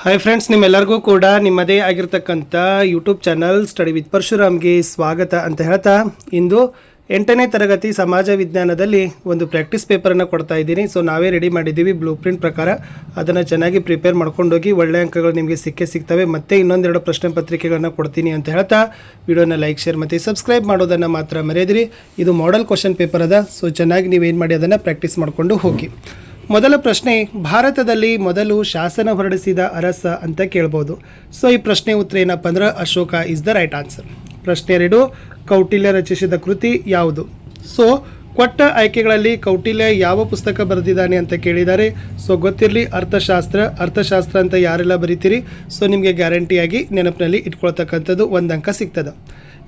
Hi friends, ನಿಮ್ಮೆಲ್ಲರಿಗೂ ಕೂಡ ನಿಮ್ಮದೇ ಆಗಿರ್ತಕ್ಕಂಥ ಯೂಟ್ಯೂಬ್ ಚಾನಲ್ ಸ್ಟಡಿ ವಿತ್ ಪರಶುರಾಮ್ಗೆ ಸ್ವಾಗತ ಅಂತ ಹೇಳ್ತಾ, ಇಂದು 8ನೇ ತರಗತಿ ಸಮಾಜ ವಿಜ್ಞಾನದಲ್ಲಿ ಒಂದು ಪ್ರಾಕ್ಟೀಸ್ ಪೇಪರನ್ನು ಕೊಡ್ತಾ ಇದ್ದೀನಿ. ಸೊ ನಾವೇ ರೆಡಿ ಮಾಡಿದ್ದೀವಿ ಬ್ಲೂ ಪ್ರಿಂಟ್ ಪ್ರಕಾರ. ಅದನ್ನು ಚೆನ್ನಾಗಿ ಪ್ರಿಪೇರ್ ಮಾಡ್ಕೊಂಡೋಗಿ ಒಳ್ಳೆ ಅಂಕಗಳು ನಿಮಗೆ ಸಿಗ್ತವೆ. ಮತ್ತೆ ಇನ್ನೊಂದೆರಡು ಪ್ರಶ್ನೆ ಪತ್ರಿಕೆಗಳನ್ನು ಕೊಡ್ತೀನಿ ಅಂತ ಹೇಳ್ತಾ ವಿಡಿಯೋನ ಲೈಕ್, ಶೇರ್ ಮತ್ತು ಸಬ್ಸ್ಕ್ರೈಬ್ ಮಾಡೋದನ್ನು ಮಾತ್ರ ಮರೆಯದಿರಿ. ಇದು ಮಾಡೆಲ್ ಕ್ವಶನ್ ಪೇಪರ್ ಅದ. ಸೊ ಚೆನ್ನಾಗಿ ನೀವೇನು ಮಾಡಿ ಅದನ್ನು ಪ್ರಾಕ್ಟೀಸ್ ಮಾಡಿಕೊಂಡು ಹೋಗಿ. ಮೊದಲ ಪ್ರಶ್ನೆ, ಭಾರತದಲ್ಲಿ ಮೊದಲು ಶಾಸನ ಹೊರಡಿಸಿದ ಅರಸ ಅಂತ ಕೇಳ್ಬೋದು. ಸೊ ಈ ಪ್ರಶ್ನೆ ಉತ್ತರ ಏನಪ್ಪ ಅಂದ್ರೆ Ashoka is the right answer. ಪ್ರಶ್ನೆ 2, ಕೌಟಿಲ್ಯ ರಚಿಸಿದ ಕೃತಿ ಯಾವುದು? ಸೊ ಕೊಟ್ಟ ಆಯ್ಕೆಗಳಲ್ಲಿ ಕೌಟಿಲ್ಯ ಯಾವ ಪುಸ್ತಕ ಬರೆದಿದ್ದಾನೆ ಅಂತ ಕೇಳಿದ್ದಾರೆ. ಸೊ ಗೊತ್ತಿರಲಿ, ಅರ್ಥಶಾಸ್ತ್ರ ಅಂತ ಯಾರೆಲ್ಲ ಬರೀತೀರಿ ಸೊ ನಿಮಗೆ ಗ್ಯಾರಂಟಿಯಾಗಿ ನೆನಪಿನಲ್ಲಿ ಇಟ್ಕೊಳ್ತಕ್ಕಂಥದ್ದು 1 ಅಂಕ ಸಿಗ್ತದೆ.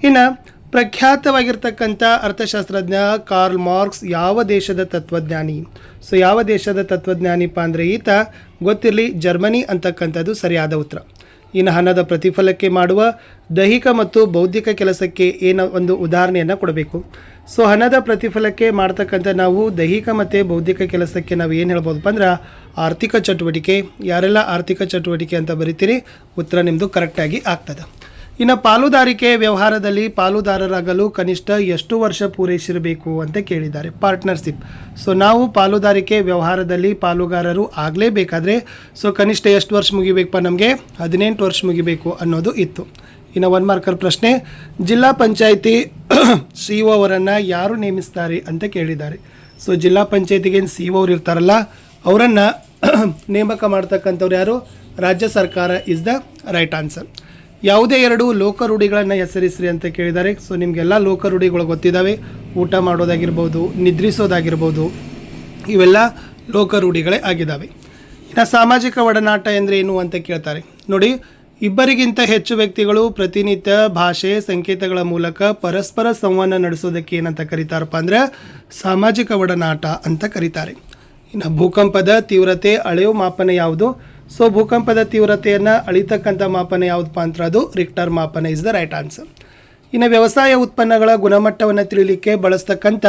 ಇನ್ನು ಪ್ರಖ್ಯಾತವಾಗಿರ್ತಕ್ಕಂಥ ಅರ್ಥಶಾಸ್ತ್ರಜ್ಞ ಕಾರ್ಲ್ ಮಾರ್ಕ್ಸ್ ಯಾವ ದೇಶದ ತತ್ವಜ್ಞಾನಿ? ಸೊ ಯಾವ ದೇಶದ ತತ್ವಜ್ಞಾನಿಪ್ಪ ಅಂದರೆ ಈತ ಗೊತ್ತಿರಲಿ, ಜರ್ಮನಿ ಅಂತಕ್ಕಂಥದ್ದು ಸರಿಯಾದ ಉತ್ತರ. ಇನ್ನು ಹಣದ ಪ್ರತಿಫಲಕ್ಕೆ ಮಾಡುವ ದೈಹಿಕ ಮತ್ತು ಬೌದ್ಧಿಕ ಕೆಲಸಕ್ಕೆ ಒಂದು ಉದಾಹರಣೆಯನ್ನು ಕೊಡಬೇಕು. ಸೊ ಹಣದ ಪ್ರತಿಫಲಕ್ಕೆ ಮಾಡ್ತಕ್ಕಂಥ ನಾವು ದೈಹಿಕ ಮತ್ತು ಬೌದ್ಧಿಕ ಕೆಲಸಕ್ಕೆ ನಾವು ಏನು ಹೇಳ್ಬೋದಪ್ಪ ಅಂದ್ರೆ ಆರ್ಥಿಕ ಚಟುವಟಿಕೆ. ಯಾರೆಲ್ಲ ಆರ್ಥಿಕ ಚಟುವಟಿಕೆ ಅಂತ ಬರಿತೀರಿ ಉತ್ತರ ನಿಮ್ಮದು ಕರೆಕ್ಟಾಗಿ ಆಗ್ತದೆ. ಇನ್ನು ಪಾಲುದಾರಿಕೆ ವ್ಯವಹಾರದಲ್ಲಿ ಪಾಲುದಾರರಾಗಲು ಕನಿಷ್ಠ ಎಷ್ಟು ವರ್ಷ ಪೂರೈಸಿರಬೇಕು ಅಂತ ಕೇಳಿದ್ದಾರೆ. ಪಾರ್ಟ್ನರ್ಶಿಪ್. ಸೊ ನಾವು ಪಾಲುದಾರಿಕೆ ವ್ಯವಹಾರದಲ್ಲಿ ಪಾಲುಗಾರರು ಆಗಲೇಬೇಕಾದ್ರೆ ಸೊ ಕನಿಷ್ಠ ಎಷ್ಟು ವರ್ಷ ಮುಗಿಬೇಕಪ್ಪ? ನಮಗೆ 18 ವರ್ಷ ಮುಗಿಬೇಕು ಅನ್ನೋದು ಇತ್ತು. ಇನ್ನು 1 ಮಾರ್ಕರ್ ಪ್ರಶ್ನೆ, ಜಿಲ್ಲಾ ಪಂಚಾಯಿತಿ ಸಿ.ಒ ಅವರನ್ನು ಯಾರು ನೇಮಿಸ್ತಾರೆ ಅಂತ ಕೇಳಿದ್ದಾರೆ. ಸೊ ಜಿಲ್ಲಾ ಪಂಚಾಯತಿಗೆ ಸಿ.ಒ ಅವರು ಇರ್ತಾರಲ್ಲ, ಅವರನ್ನು ನೇಮಕ ಮಾಡ್ತಕ್ಕಂಥವ್ರು ಯಾರು? ರಾಜ್ಯ ಸರ್ಕಾರ ಇಸ್ ದ ರೈಟ್ ಆನ್ಸರ್. ಯಾವುದೇ 2 ಲೋಕರೂಢಿಗಳನ್ನು ಹೆಸರಿಸ್ರಿ ಅಂತ ಕೇಳಿದ್ದಾರೆ. ಸೊ ನಿಮಗೆಲ್ಲ ಲೋಕರೂಢಿಗಳು ಗೊತ್ತಿದ್ದಾವೆ. ಊಟ ಮಾಡೋದಾಗಿರ್ಬೋದು, ನಿದ್ರಿಸೋದಾಗಿರ್ಬೋದು, ಇವೆಲ್ಲ ಲೋಕರೂಢಿಗಳೇ ಆಗಿದ್ದಾವೆ. ಇನ್ನು ಸಾಮಾಜಿಕ ಒಡನಾಟ ಅಂದರೆ ಏನು ಅಂತ ಕೇಳ್ತಾರೆ. ನೋಡಿ, ಇಬ್ಬರಿಗಿಂತ ಹೆಚ್ಚು ವ್ಯಕ್ತಿಗಳು ಪ್ರತಿನಿತ್ಯ ಭಾಷೆ ಸಂಕೇತಗಳ ಮೂಲಕ ಪರಸ್ಪರ ಸಂವಹನ ನಡೆಸೋದಕ್ಕೆ ಏನಂತ ಕರೀತಾರಪ್ಪ ಅಂದರೆ ಸಾಮಾಜಿಕ ಒಡನಾಟ ಅಂತ ಕರೀತಾರೆ. ಇನ್ನು ಭೂಕಂಪದ ತೀವ್ರತೆ ಅಳೆಯುವ ಮಾಪನ ಯಾವುದು? ಸೊ ಭೂಕಂಪದ ತೀವ್ರತೆಯನ್ನು ಅಳಿತಕ್ಕಂಥ ಮಾಪನ ಯಾವುದಪ್ಪ ಅಂದ್ರೆ ಅದು ರಿಕ್ಟರ್ ಮಾಪನ ಇಸ್ ದ ರೈಟ್ ಆನ್ಸರ್. ಇನ್ನು ವ್ಯವಸಾಯ ಉತ್ಪನ್ನಗಳ ಗುಣಮಟ್ಟವನ್ನು ತಿಳಿಲಿಕ್ಕೆ ಬಳಸ್ತಕ್ಕಂಥ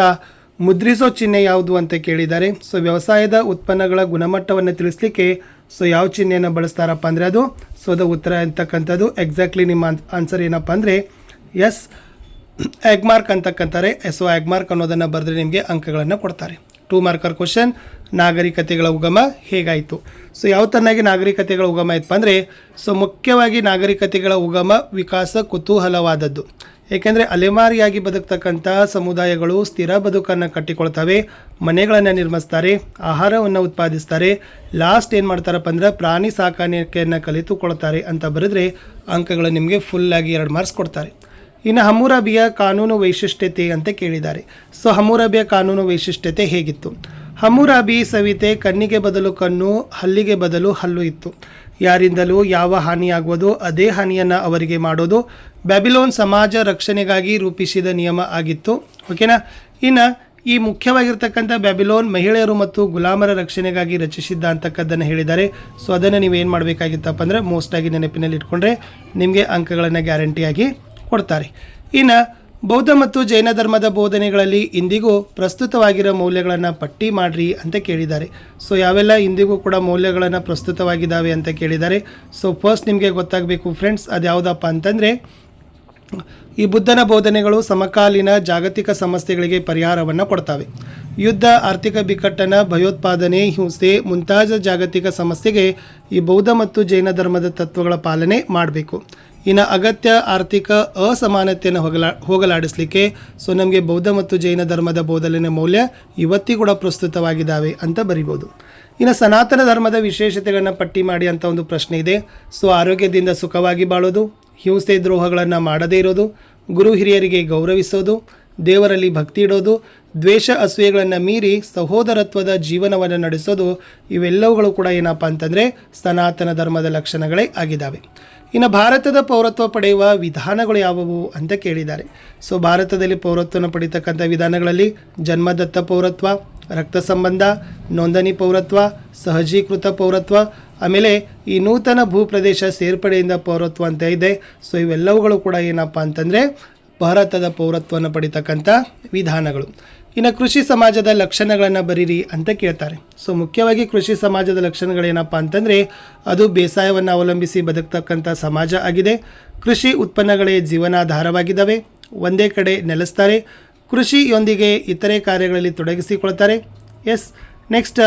ಮುದ್ರಿಸೋ ಚಿಹ್ನೆ ಯಾವುದು ಅಂತ ಕೇಳಿದ್ದಾರೆ. ಸೊ ವ್ಯವಸಾಯದ ಉತ್ಪನ್ನಗಳ ಗುಣಮಟ್ಟವನ್ನು ತಿಳಿಸ್ಲಿಕ್ಕೆ ಸೊ ಯಾವ ಚಿಹ್ನೆಯನ್ನು ಬಳಸ್ತಾರಪ್ಪ ಅಂದರೆ ಅದು ಸೊ ಅದು ಉತ್ತರ ಅಂತಕ್ಕಂಥದ್ದು ಎಕ್ಸಾಕ್ಟ್ಲಿ ನಿಮ್ಮ ಆನ್ಸರ್ ಏನಪ್ಪ ಅಂದರೆ ಎಸ್ ಎಗ್ಮಾರ್ಕ್ ಅಂತಕ್ಕಂತಾರೆ. ಸೊ ಎಗ್ಮಾರ್ಕ್ ಅನ್ನೋದನ್ನು ಬರೆದ್ರೆ ನಿಮಗೆ ಅಂಕಗಳನ್ನು ಕೊಡ್ತಾರೆ. 2 ಮಾರ್ಕರ್ ಕ್ವಶನ್, ನಾಗರಿಕತೆಗಳ ಉಗಮ ಹೇಗಾಯಿತು? ಸೊ ಯಾವ ತರನಾಗಿ ನಾಗರಿಕತೆಗಳ ಉಗಮ ಆಯ್ತಪ್ಪ ಅಂದರೆ ಸೊ ಮುಖ್ಯವಾಗಿ ನಾಗರಿಕತೆಗಳ ಉಗಮ ವಿಕಾಸ ಕುತೂಹಲವಾದದ್ದು. ಏಕೆಂದರೆ ಅಲೆಮಾರಿಯಾಗಿ ಬದುಕ್ತಕ್ಕಂಥ ಸಮುದಾಯಗಳು ಸ್ಥಿರ ಬದುಕನ್ನು ಕಟ್ಟಿಕೊಳ್ತವೆ, ಮನೆಗಳನ್ನು ನಿರ್ಮಿಸ್ತಾರೆ, ಆಹಾರವನ್ನು ಉತ್ಪಾದಿಸ್ತಾರೆ, ಲಾಸ್ಟ್ ಏನು ಮಾಡ್ತಾರಪ್ಪ ಅಂದ್ರೆ ಪ್ರಾಣಿ ಸಾಕಾಣಿಕೆಯನ್ನು ಕಲಿತುಕೊಳ್ತಾರೆ ಅಂತ ಬರೆದ್ರೆ ಅಂಕಗಳು ನಿಮಗೆ ಫುಲ್ಲಾಗಿ 2 ಮಾರ್ಕ್ಸ್ ಕೊಡ್ತಾರೆ. ಇನ್ನು ಹಮ್ಮುರಾಬಿಯ ಕಾನೂನು ವೈಶಿಷ್ಟ್ಯತೆ ಅಂತ ಕೇಳಿದ್ದಾರೆ. ಸೊ ಹಮ್ಮುರಾಬಿಯ ಕಾನೂನು ವೈಶಿಷ್ಟ್ಯತೆ ಹೇಗಿತ್ತು? ಹಮ್ಮುರಾಬಿ ಸವಿತೆ ಕಣ್ಣಿಗೆ ಬದಲು ಕಣ್ಣು, ಹಲ್ಲಿಗೆ ಬದಲು ಹಲ್ಲು ಇತ್ತು. ಯಾರಿಂದಲೂ ಯಾವ ಹಾನಿಯಾಗುವುದು ಅದೇ ಹಾನಿಯನ್ನು ಅವರಿಗೆ ಮಾಡೋದು ಬ್ಯಾಬಿಲೋನ್ ಸಮಾಜ ರಕ್ಷಣೆಗಾಗಿ ರೂಪಿಸಿದ ನಿಯಮ ಆಗಿತ್ತು. ಓಕೆನಾ? ಇನ್ನು ಈ ಮುಖ್ಯವಾಗಿರ್ತಕ್ಕಂಥ ಬ್ಯಾಬಿಲೋನ್ ಮಹಿಳೆಯರು ಮತ್ತು ಗುಲಾಮರ ರಕ್ಷಣೆಗಾಗಿ ರಚಿಸಿದ್ದ ಅಂತಕ್ಕದ್ದನ್ನು ಹೇಳಿದ್ದಾರೆ. ಸೊ ಅದನ್ನು ನೀವೇನು ಮಾಡಬೇಕಾಗಿತ್ತಪ್ಪ ಅಂದರೆ ಮೋಸ್ಟಾಗಿ ನೆನಪಿನಲ್ಲಿ ಇಟ್ಕೊಂಡ್ರೆ ನಿಮಗೆ ಅಂಕಗಳನ್ನು ಗ್ಯಾರಂಟಿಯಾಗಿ ಕೊಡ್ತಾರೆ. ಇನ್ನು ಬೌದ್ಧ ಮತ್ತು ಜೈನ ಧರ್ಮದ ಬೋಧನೆಗಳಲ್ಲಿ ಇಂದಿಗೂ ಪ್ರಸ್ತುತವಾಗಿರೋ ಮೌಲ್ಯಗಳನ್ನು ಪಟ್ಟಿ ಮಾಡಿರಿ ಅಂತ ಕೇಳಿದ್ದಾರೆ. ಸೊ ಯಾವೆಲ್ಲ ಇಂದಿಗೂ ಕೂಡ ಮೌಲ್ಯಗಳನ್ನು ಪ್ರಸ್ತುತವಾಗಿದ್ದಾವೆ ಅಂತ ಕೇಳಿದ್ದಾರೆ. ಸೊ ಫಸ್ಟ್ ನಿಮಗೆ ಗೊತ್ತಾಗಬೇಕು ಫ್ರೆಂಡ್ಸ್, ಅದು ಯಾವುದಪ್ಪ ಅಂತಂದರೆ ಈ ಬುದ್ಧನ ಬೋಧನೆಗಳು ಸಮಕಾಲೀನ ಜಾಗತಿಕ ಸಮಸ್ಯೆಗಳಿಗೆ ಪರಿಹಾರವನ್ನು ಕೊಡ್ತವೆ. ಯುದ್ಧ, ಆರ್ಥಿಕ ಬಿಕ್ಕಟ್ಟನ್ನು, ಭಯೋತ್ಪಾದನೆ, ಹಿಂಸೆ ಮುಂತಾದ ಜಾಗತಿಕ ಸಮಸ್ಯೆಗೆ ಈ ಬೌದ್ಧ ಮತ್ತು ಜೈನ ಧರ್ಮದ ತತ್ವಗಳ ಪಾಲನೆ ಮಾಡಬೇಕು. ಇನ್ನು ಅಗತ್ಯ ಆರ್ಥಿಕ ಅಸಮಾನತೆಯನ್ನು ಹೋಗಲಾಡಿಸಲಿಕ್ಕೆ ಸೊ ನಮಗೆ ಬೌದ್ಧ ಮತ್ತು ಜೈನ ಧರ್ಮದ ಬೋಧನೆ ಮೌಲ್ಯ ಇವತ್ತಿಗೂ ಕೂಡ ಪ್ರಸ್ತುತವಾಗಿದ್ದಾವೆ ಅಂತ ಬರಿಬೋದು. ಇನ್ನು ಸನಾತನ ಧರ್ಮದ ವಿಶೇಷತೆಗಳನ್ನು ಪಟ್ಟಿ ಮಾಡಿ ಅಂತ ಒಂದು ಪ್ರಶ್ನೆ ಇದೆ. ಸೊ ಆರೋಗ್ಯದಿಂದ ಸುಖವಾಗಿ ಬಾಳೋದು, ಹಿಂಸೆ ದ್ರೋಹಗಳನ್ನು ಮಾಡದೇ ಇರೋದು, ಗುರು ಹಿರಿಯರಿಗೆ ಗೌರವಿಸೋದು, ದೇವರಲ್ಲಿ ಭಕ್ತಿ ಇಡೋದು, ದ್ವೇಷ ಅಸೂಯೆಗಳನ್ನು ಮೀರಿ ಸಹೋದರತ್ವದ ಜೀವನವನ್ನು ನಡೆಸೋದು, ಇವೆಲ್ಲವುಗಳು ಕೂಡ ಏನಪ್ಪ ಅಂತಂದರೆ ಸನಾತನ ಧರ್ಮದ ಲಕ್ಷಣಗಳೇ ಆಗಿದ್ದಾವೆ. ಇನ್ನು ಭಾರತದ ಪೌರತ್ವ ಪಡೆಯುವ ವಿಧಾನಗಳು ಯಾವುವು ಅಂತ ಕೇಳಿದ್ದಾರೆ. ಸೊ ಭಾರತದಲ್ಲಿ ಪೌರತ್ವವನ್ನು ಪಡಿತಕ್ಕಂಥ ವಿಧಾನಗಳಲ್ಲಿ ಜನ್ಮದತ್ತ ಪೌರತ್ವ, ರಕ್ತ ಸಂಬಂಧ, ನೋಂದಣಿ ಪೌರತ್ವ, ಸಹಜೀಕೃತ ಪೌರತ್ವ, ಆಮೇಲೆ ಈ ನೂತನ ಭೂಪ್ರದೇಶ ಸೇರ್ಪಡೆಯಿಂದ ಪೌರತ್ವ ಅಂತ ಇದೆ. ಸೊ ಇವೆಲ್ಲವುಗಳು ಕೂಡ ಏನಪ್ಪ ಅಂತಂದರೆ ಭಾರತದ ಪೌರತ್ವವನ್ನು ಪಡಿತಕ್ಕಂಥ ವಿಧಾನಗಳು. ಇನ್ನು ಕೃಷಿ ಸಮಾಜದ ಲಕ್ಷಣಗಳನ್ನು ಬರೀರಿ ಅಂತ ಕೇಳ್ತಾರೆ. ಸೊ ಮುಖ್ಯವಾಗಿ ಕೃಷಿ ಸಮಾಜದ ಲಕ್ಷಣಗಳೇನಪ್ಪ ಅಂತಂದರೆ ಅದು ಬೇಸಾಯವನ್ನು ಅವಲಂಬಿಸಿ ಬದುಕ್ತಕ್ಕಂಥ ಸಮಾಜ ಆಗಿದೆ. ಕೃಷಿ ಉತ್ಪನ್ನಗಳೇ ಜೀವನಾಧಾರವಾಗಿದ್ದಾವೆ. ಒಂದೇ ಕಡೆ ನೆಲೆಸ್ತಾರೆ. ಕೃಷಿಯೊಂದಿಗೆ ಇತರೆ ಕಾರ್ಯಗಳಲ್ಲಿ ತೊಡಗಿಸಿಕೊಳ್ತಾರೆ. ನೆಕ್ಸ್ಟ್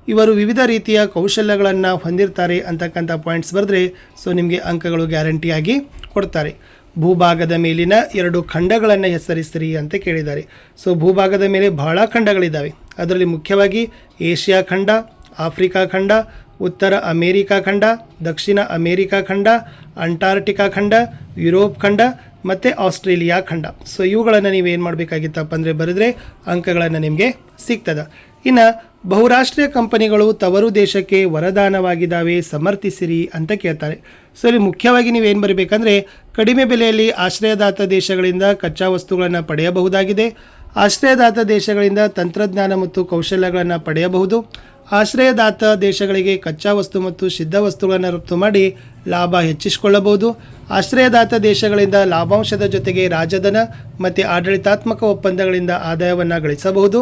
ಇವರು ವಿವಿಧ ರೀತಿಯ ಕೌಶಲ್ಯಗಳನ್ನು ಹೊಂದಿರ್ತಾರೆ ಅಂತಕ್ಕಂಥ ಪಾಯಿಂಟ್ಸ್ ಬರೆದ್ರೆ ಸೊ ನಿಮಗೆ ಅಂಕಗಳು ಗ್ಯಾರಂಟಿಯಾಗಿ ಕೊಡ್ತಾರೆ. ಭೂಭಾಗದ ಮೇಲಿನ 2 ಖಂಡಗಳನ್ನು ಹೆಸರಿಸಿರಿ ಅಂತ ಕೇಳಿದ್ದಾರೆ. ಸೊ ಭೂಭಾಗದ ಮೇಲೆ ಬಹಳ ಖಂಡಗಳಿದ್ದಾವೆ. ಅದರಲ್ಲಿ ಮುಖ್ಯವಾಗಿ ಏಷ್ಯಾ ಖಂಡ, ಆಫ್ರಿಕಾ ಖಂಡ, ಉತ್ತರ ಅಮೇರಿಕಾ ಖಂಡ, ದಕ್ಷಿಣ ಅಮೇರಿಕಾ ಖಂಡ, ಅಂಟಾರ್ಟಿಕಾ ಖಂಡ, ಯುರೋಪ್ ಖಂಡ ಮತ್ತು ಆಸ್ಟ್ರೇಲಿಯಾ ಖಂಡ. ಸೊ ಇವುಗಳನ್ನು ನೀವೇನು ಮಾಡಬೇಕಾಗಿತ್ತಪ್ಪ ಅಂದರೆ ಬರೆದ್ರೆ ಅಂಕಗಳನ್ನು ನಿಮಗೆ ಸಿಗ್ತದೆ. ಇನ್ನು ಬಹುರಾಷ್ಟ್ರೀಯ ಕಂಪನಿಗಳು ತವರು ದೇಶಕ್ಕೆ ವರದಾನವಾಗಿದ್ದಾವೆ, ಸಮರ್ಥಿಸಿರಿ ಅಂತ ಕೇಳ್ತಾರೆ. ಸೊ ಇಲ್ಲಿ ಮುಖ್ಯವಾಗಿ ನೀವೇನು ಬರೀಬೇಕಂದ್ರೆ ಕಡಿಮೆ ಬೆಲೆಯಲ್ಲಿ ಆಶ್ರಯದಾತ ದೇಶಗಳಿಂದ ಕಚ್ಚಾ ವಸ್ತುಗಳನ್ನು ಪಡೆಯಬಹುದಾಗಿದೆ. ಆಶ್ರಯದಾತ ದೇಶಗಳಿಂದ ತಂತ್ರಜ್ಞಾನ ಮತ್ತು ಕೌಶಲ್ಯಗಳನ್ನು ಪಡೆಯಬಹುದು. ಆಶ್ರಯದಾತ ದೇಶಗಳಿಗೆ ಕಚ್ಚಾ ವಸ್ತು ಮತ್ತು ಸಿದ್ಧ ವಸ್ತುಗಳನ್ನು ರಫ್ತು ಮಾಡಿ ಲಾಭ ಹೆಚ್ಚಿಸಿಕೊಳ್ಳಬಹುದು. ಆಶ್ರಯದಾತ ದೇಶಗಳಿಂದ ಲಾಭಾಂಶದ ಜೊತೆಗೆ ರಾಜಧನ ಮತ್ತು ಆಡಳಿತಾತ್ಮಕ ಒಪ್ಪಂದಗಳಿಂದ ಆದಾಯವನ್ನು ಗಳಿಸಬಹುದು.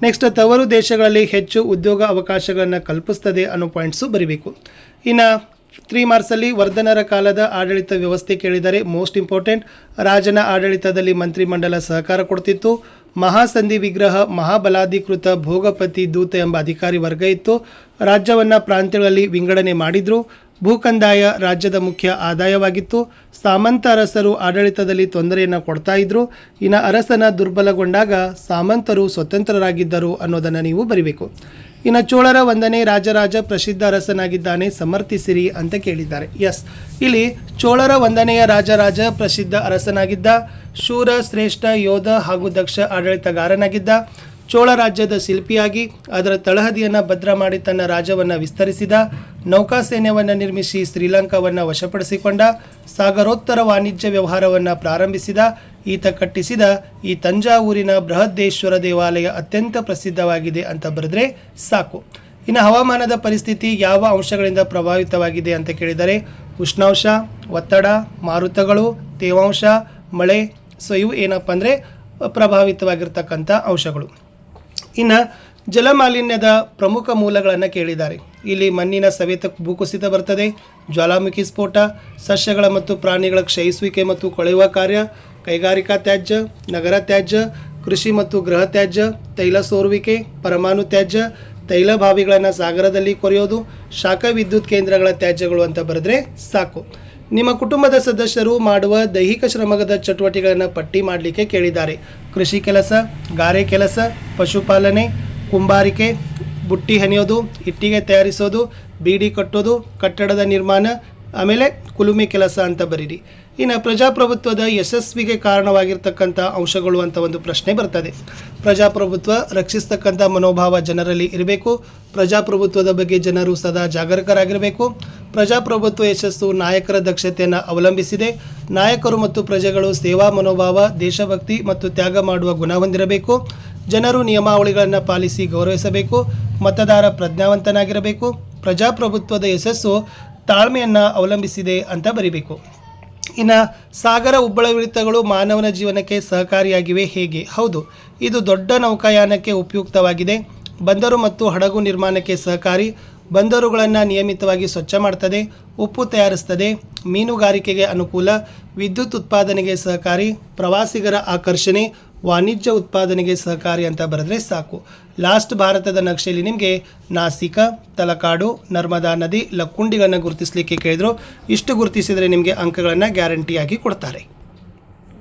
ನೆಕ್ಸ್ಟ್ ತವರು ದೇಶಗಳಲ್ಲಿ ಹೆಚ್ಚು ಉದ್ಯೋಗ ಅವಕಾಶಗಳನ್ನು ಕಲ್ಪಿಸ್ತದೆ ಅನ್ನೋ ಪಾಯಿಂಟ್ಸು ಬರೀಬೇಕು. ಇನ್ನು 3 ಮಾರ್ಕ್ಸಲ್ಲಿ ವರ್ಧನರ ಕಾಲದ ಆಡಳಿತ ವ್ಯವಸ್ಥೆ ಕೇಳಿದರೆ ಮೋಸ್ಟ್ ಇಂಪಾರ್ಟೆಂಟ್. ರಾಜನ ಆಡಳಿತದಲ್ಲಿ ಮಂತ್ರಿಮಂಡಲ ಸಹಕಾರ ಕೊಡ್ತಿತ್ತು. ಮಹಾಸಂಧಿ ವಿಗ್ರಹ, ಮಹಾಬಲಾಧಿಕೃತ, ಭೋಗಪತಿ, ದೂತ ಎಂಬ ಅಧಿಕಾರಿ ವರ್ಗ ಇತ್ತು. ರಾಜ್ಯವನ್ನು ಪ್ರಾಂತ್ಯಗಳಲ್ಲಿ ವಿಂಗಡಣೆ ಮಾಡಿದರು. ಭೂಕಂದಾಯ ರಾಜ್ಯದ ಮುಖ್ಯ ಆದಾಯವಾಗಿತ್ತು. ಸಾಮಂತ ಅರಸರು ಆಡಳಿತದಲ್ಲಿ ತೊಂದರೆಯನ್ನು ಕೊಡ್ತಾ ಇದ್ರು. ಇನ್ನು ಅರಸನ ದುರ್ಬಲಗೊಂಡಾಗ ಸಾಮಂತರು ಸ್ವತಂತ್ರರಾಗಿದ್ದರು ಅನ್ನೋದನ್ನು ನೀವು ಬರಿಬೇಕು. ಇನ್ನು ಚೋಳರ 1ನೇ ರಾಜರಾಜ ಪ್ರಸಿದ್ಧ ಅರಸನಾಗಿದ್ದಾನೆ, ಸಮರ್ಥಿಸಿರಿ ಅಂತ ಕೇಳಿದ್ದಾರೆ. ಇಲ್ಲಿ ಚೋಳರ 1ನೇ ರಾಜರಾಜ ಪ್ರಸಿದ್ಧ ಅರಸನಾಗಿದ್ದ. ಶೂರ, ಶ್ರೇಷ್ಠ ಯೋಧ ಹಾಗೂ ದಕ್ಷ ಆಡಳಿತಗಾರನಾಗಿದ್ದ. ಚೋಳ ರಾಜ್ಯದ ಶಿಲ್ಪಿಯಾಗಿ ಅದರ ತಳಹದಿಯನ್ನು ಭದ್ರ ಮಾಡಿ ತನ್ನ ರಾಜ್ಯವನ್ನು ವಿಸ್ತರಿಸಿದ. ನೌಕಾಸೈನ್ಯವನ್ನು ನಿರ್ಮಿಸಿ ಶ್ರೀಲಂಕಾವನ್ನು ವಶಪಡಿಸಿಕೊಂಡ. ಸಾಗರೋತ್ತರ ವಾಣಿಜ್ಯ ವ್ಯವಹಾರವನ್ನು ಪ್ರಾರಂಭಿಸಿದ. ಈತ ಕಟ್ಟಿಸಿದ ಈ ತಂಜಾವೂರಿನ ಬೃಹದೇಶ್ವರ ದೇವಾಲಯ ಅತ್ಯಂತ ಪ್ರಸಿದ್ಧವಾಗಿದೆ ಅಂತ ಬರೆದ್ರೆ ಸಾಕು. ಇನ್ನು ಹವಾಮಾನದ ಪರಿಸ್ಥಿತಿ ಯಾವ ಅಂಶಗಳಿಂದ ಪ್ರಭಾವಿತವಾಗಿದೆ ಅಂತ ಕೇಳಿದರೆ ಉಷ್ಣಾಂಶ, ಒತ್ತಡ, ಮಾರುತಗಳು, ತೇವಾಂಶ, ಮಳೆ. ಸೊ ಇವು ಏನಪ್ಪ ಅಂದರೆ ಪ್ರಭಾವಿತವಾಗಿರ್ತಕ್ಕಂಥ ಅಂಶಗಳು. ಇನ್ನು ಜಲಮಾಲಿನ್ಯದ ಪ್ರಮುಖ ಮೂಲಗಳನ್ನು ಕೇಳಿದ್ದಾರೆ. ಇಲ್ಲಿ ಮಣ್ಣಿನ ಸವೆತ, ಭೂಕುಸಿತ ಬರ್ತದೆ, ಜ್ವಾಲಾಮುಖಿ ಸ್ಫೋಟ, ಸಸ್ಯಗಳ ಮತ್ತು ಪ್ರಾಣಿಗಳ ಕ್ಷಯಿಸುವಿಕೆ ಮತ್ತು ಕೊಳೆಯುವ ಕಾರ್ಯ, ಕೈಗಾರಿಕಾ ತ್ಯಾಜ್ಯ, ನಗರ ತ್ಯಾಜ್ಯ, ಕೃಷಿ ಮತ್ತು ಗೃಹ ತ್ಯಾಜ್ಯ, ತೈಲ ಸೋರುವಿಕೆ, ಪರಮಾಣು ತ್ಯಾಜ್ಯ, ತೈಲ ಬಾವಿಗಳನ್ನು ಸಾಗರದಲ್ಲಿ ಕೊರೆಯೋದು, ಶಾಖ ವಿದ್ಯುತ್ ಕೇಂದ್ರಗಳ ತ್ಯಾಜ್ಯಗಳು ಅಂತ ಬರೆದ್ರೆ ಸಾಕು. ನಿಮ್ಮ ಕುಟುಂಬದ ಸದಸ್ಯರು ಮಾಡುವ ದೈಹಿಕ ಶ್ರಮದ ಚಟುವಟಿಕೆಗಳನ್ನು ಪಟ್ಟಿ ಮಾಡಲಿಕ್ಕೆ ಕೇಳಿದ್ದಾರೆ. ಕೃಷಿ ಕೆಲಸ, ಗಾರೆ ಕೆಲಸ, ಪಶುಪಾಲನೆ, ಕುಂಬಾರಿಕೆ, ಬುಟ್ಟಿ ಹೆಣೆಯೋದು, ಇಟ್ಟಿಗೆ ತಯಾರಿಸೋದು, ಬೀಡಿ ಕಟ್ಟೋದು, ಕಟ್ಟಡದ ನಿರ್ಮಾಣ, ಆಮೇಲೆ ಕುಲುಮೆ ಕೆಲಸ ಅಂತ ಬರೀರಿ. ಇನ್ನು ಪ್ರಜಾಪ್ರಭುತ್ವದ ಯಶಸ್ವಿಗೆ ಕಾರಣವಾಗಿರ್ತಕ್ಕಂಥ ಅಂಶಗಳು ಅಂತ ಒಂದು ಪ್ರಶ್ನೆ ಬರ್ತದೆ. ಪ್ರಜಾಪ್ರಭುತ್ವ ರಕ್ಷಿಸ್ತಕ್ಕಂಥ ಮನೋಭಾವ ಜನರಲ್ಲಿ ಇರಬೇಕು. ಪ್ರಜಾಪ್ರಭುತ್ವದ ಬಗ್ಗೆ ಜನರು ಸದಾ ಜಾಗರೂಕರಾಗಿರಬೇಕು. ಪ್ರಜಾಪ್ರಭುತ್ವ ಯಶಸ್ಸು ನಾಯಕರ ದಕ್ಷತೆಯನ್ನು ಅವಲಂಬಿಸಿದೆ. ನಾಯಕರು ಮತ್ತು ಪ್ರಜೆಗಳು ಸೇವಾ ಮನೋಭಾವ, ದೇಶಭಕ್ತಿ ಮತ್ತು ತ್ಯಾಗ ಮಾಡುವ ಗುಣ ಹೊಂದಿರಬೇಕು. ಜನರು ನಿಯಮಾವಳಿಗಳನ್ನು ಪಾಲಿಸಿ ಗೌರವಿಸಬೇಕು. ಮತದಾರ ಪ್ರಜ್ಞಾವಂತನಾಗಿರಬೇಕು. ಪ್ರಜಾಪ್ರಭುತ್ವದ ಯಶಸ್ಸು ತಾಳ್ಮೆಯನ್ನು ಅವಲಂಬಿಸಿದೆ ಅಂತ ಬರೀಬೇಕು. ಇನ್ನು ಸಾಗರ ಉಬ್ಬಳವಿಳಿತಗಳು ಮಾನವನ ಜೀವನಕ್ಕೆ ಸಹಕಾರಿಯಾಗಿವೆ ಹೇಗೆ? ಹೌದು, ಇದು ದೊಡ್ಡ ನೌಕಾಯಾನಕ್ಕೆ ಉಪಯುಕ್ತವಾಗಿದೆ. ಬಂದರು ಮತ್ತು ಹಡಗು ನಿರ್ಮಾಣಕ್ಕೆ ಸಹಕಾರಿ. ಬಂದರುಗಳನ್ನು ನಿಯಮಿತವಾಗಿ ಸ್ವಚ್ಛ ಮಾಡ್ತದೆ, ಉಪ್ಪು ತಯಾರಿಸ್ತದೆ, ಮೀನುಗಾರಿಕೆಗೆ ಅನುಕೂಲ, ವಿದ್ಯುತ್ ಉತ್ಪಾದನೆಗೆ ಸಹಕಾರಿ, ಪ್ರವಾಸಿಗರ ಆಕರ್ಷಣೆ, ವಾಣಿಜ್ಯ ಉತ್ಪಾದನೆಗೆ ಸಹಕಾರಿ ಅಂತ ಬರೆದ್ರೆ ಸಾಕು. ಲಾಸ್ಟ್ ಭಾರತದ ನಕ್ಷೆಯಲ್ಲಿ ನಿಮಗೆ ನಾಸಿಕ, ತಲಕಾಡು, ನರ್ಮದಾ ನದಿ, ಲಕ್ಕುಂಡಿಗಳನ್ನು ಗುರುತಿಸಲಿಕ್ಕೆ ಕೇಳಿದ್ರು. ಇಷ್ಟು ಗುರುತಿಸಿದರೆ ನಿಮಗೆ ಅಂಕಗಳನ್ನು ಗ್ಯಾರಂಟಿಯಾಗಿ ಕೊಡ್ತಾರೆ.